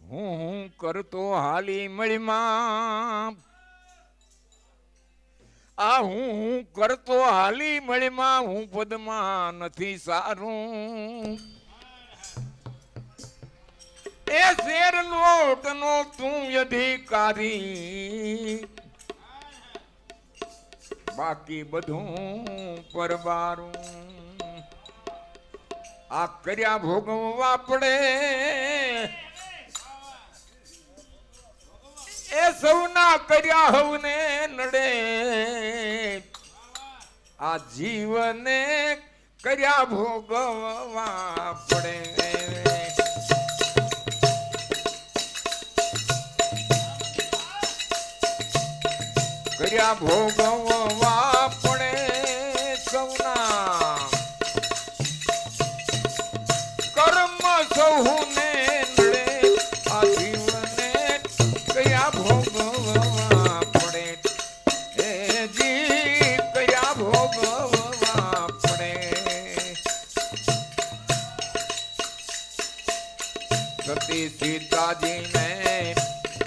હું કરતો હાલી મળીમાં આ હું કરતો હાલી મળીમાં હું પદમાં નથી સારું એ શેર નોટ નો તું અધિકારી બાકી બધું પરબારું આ કર્યા ભોગવવા પડે એ સૌના કર્યા હવને નડે આ જીવને કર્યા ભોગવવા પડે કર્યા ભોગવવા પડે સૌના કર્મ સૌને નડે આ જીવને કયા ભોગવવા પડે હે જી કયા ભોગવવા પડે સતી સીતાજીને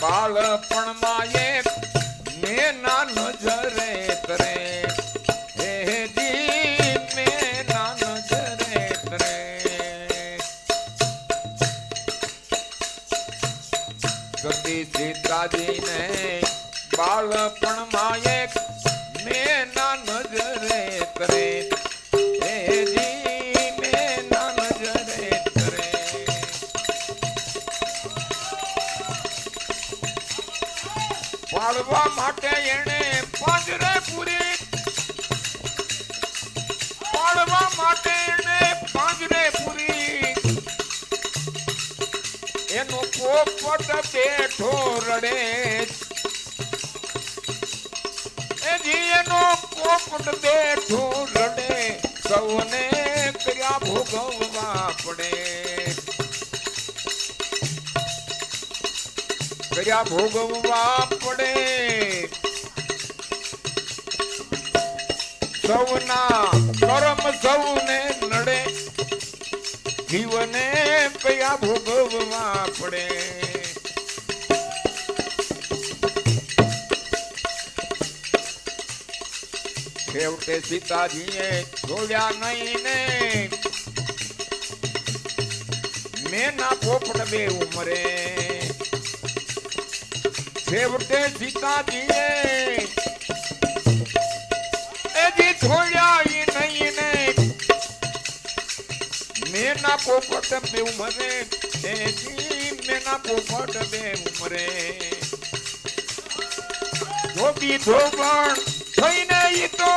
બાળપણમાં એ મેના નજરે તરે હે જી મેના નજરે તરે સતી સીતાજીને બાળપણમાં એક મેના નજરે કરે હે જી મેના નજરે કરે પાળવા માટે એને પાંજરે પૂરી પાળવા માટે એને પાંજરે પૂરી એનો પોપટ બેઠો રડે એનો પોપટ બેઠો રડે સૌને કર્યા ભોગવવા પડે કર્યા ભોગવવા પડે સૌના કર્મ સૌને નડે જીવને કયા ભોગવવા પડે છેવટે સીતાજીએ છોડ્યા નહીં ને મેના પોપટ બે ઉમરે છેવટે સીતાજીએ એજી છોડ્યા નહીં ને મેના પોપટ બે ઉમરે એજી મેના પોપટ બે ઉમરે ધોબી ધોબણ થઈને ઈ તો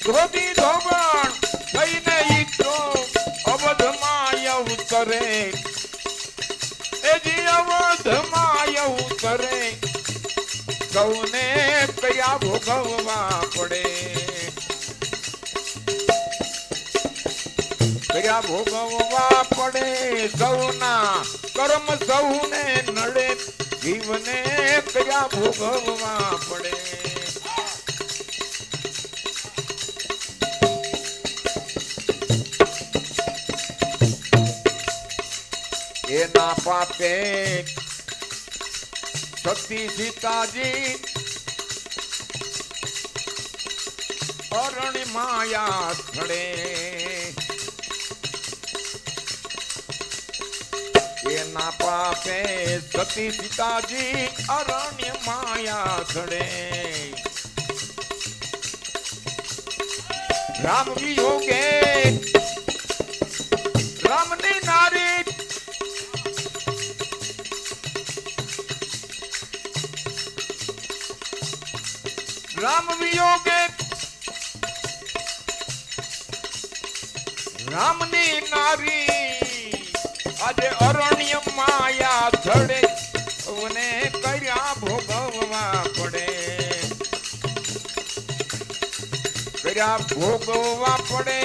ધોબી ધોબણ થઈને ઈ તો અવધમાં અવતરે એજી અવધમાં અવતરે સૌને કયા ભોગવવા પડે કયા ભોગવવા પડે સૌના કર્મ સૌને નડે જીવને કયા ભોગવવા પડે એના પાપે સતી સીતાજી અરણ્ય માયા સ્થળે એના પાપે સતી સીતાજી અરણ્ય માયા સ્થળે રામ વિયોગે રામની નારી રામ વિયોગે રામની નારી આજે અરણ્ય માયા ધડે ને કર્યા ભોગવવા પડે કર્યા ભોગવવા પડે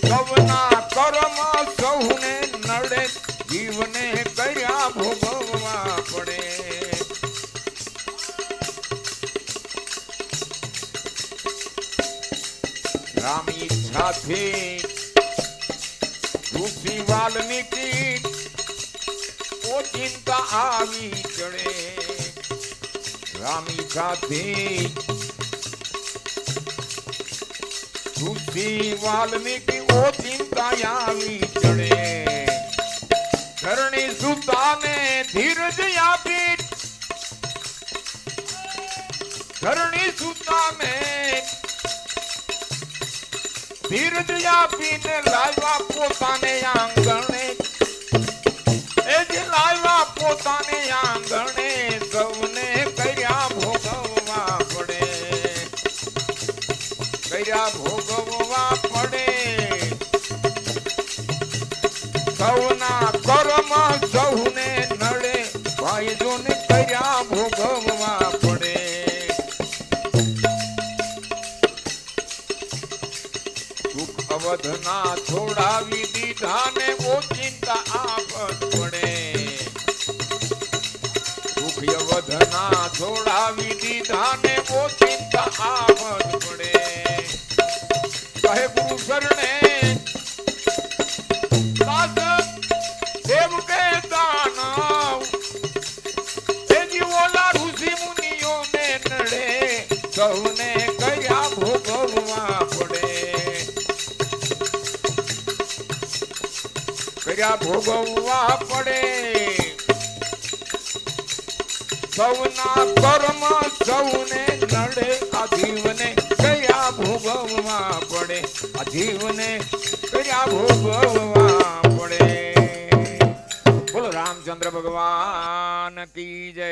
સૌના કર્મ સૌને નડે જીવને કર્યા ભોગવવા પડે રામ ઈચ્છાથી ઋષિ વાલ્મીકી ઓ ચિંતા આવી ચડે રામ ઈચ્છાથી ઋષિ વાલ્મીકી ઓ ચિંતા આવી ચડે ધરણી સુતાને ધીરજ આપી ધરણી સુતાને ધીરજ આપીને લાવ્યા પોતાને આંગણે એ જે લાવ્યા પોતાને આંગણે સૌને કર્યા ભોગવવા પડે કર્યા ભોગવવા પડે સૌના કર્મ સૌને નડે ભાઈ જોને કર્યા ભોગવવા પડે દુઃખ અવધના છોડાવી દીધા ને ઓ ચિંતા આફત પડે દુઃખ અવધના છોડાવી દીધા ને ઓ ચિંતા આફત પડે કહે ગુરુ શરણે દેવ કે દાનવ એ જીવોલા ઋષિ મુનિઓને નડે સૌને કર્યા ભોગવવા પડે કર્યા ભોગવવા પડે સૌના કર્મ સૌને નડે આ જીવને કર્યા ભોગવવા પડે આ જીવને કર્યા ભોગવવા પડે બોલો રામચંદ્ર ભગવાન કી જય।